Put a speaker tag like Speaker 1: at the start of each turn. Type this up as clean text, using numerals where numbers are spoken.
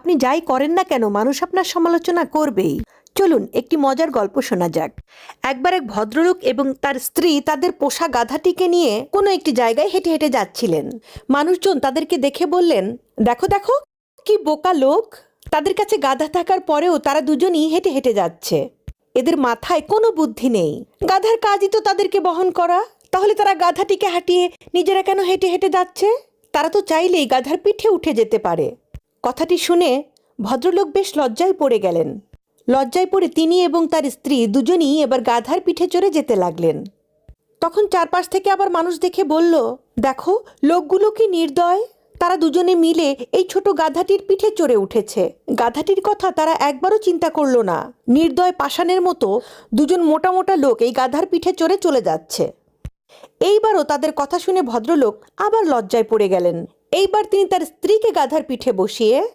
Speaker 1: আপনি যাই করেন না কেন মানুষ আপনার সমালোচনা করবেই। চলুন একটি মজার গল্প শোনা যাক। একবার এক ভদ্রলোক এবং তার স্ত্রী তাদের পোষা গাধাটিকে নিয়ে কোনো একটি জায়গায় হেঁটে হেঁটে যাচ্ছিলেন। মানুষজন তাদেরকে দেখে বললেন, দেখো দেখো কি বোকা লোক, তাদের কাছে গাধা থাকার পরেও তারা দুজনই হেঁটে হেঁটে যাচ্ছে। এদের মাথায় কোনো বুদ্ধি নেই। গাধার কাজই তো তাদেরকে বহন করা, তাহলে তারা গাধাটিকে হাঁটিয়ে নিজেরা কেন হেঁটে হেঁটে যাচ্ছে? তারা তো চাইলেই গাধার পিঠে উঠে যেতে পারে। কথাটি শুনে ভদ্রলোক বেশ লজ্জায় পড়ে গেলেন। লজ্জায় পড়ে তিনি এবং তার স্ত্রী দুজনই এবার গাধার পিঠে চড়ে যেতে লাগলেন। তখন চারপাশ থেকে আবার মানুষ দেখে বলল, দেখো লোকগুলো কি নির্দয়, তারা দুজনে মিলে এই ছোট গাধাটির পিঠে চড়ে উঠেছে। গাধাটির কথা তারা একবারও চিন্তা করলো না। নির্দয় পাষাণের মতো দুজন মোটা মোটা লোক এই গাধার পিঠে চড়ে চলে যাচ্ছে। এইবারও তাদের কথা শুনে ভদ্রলোক আবার লজ্জায় পড়ে গেলেন। এইবার তিনি তার স্ত্রীকে গাধার পিঠে বসিয়ে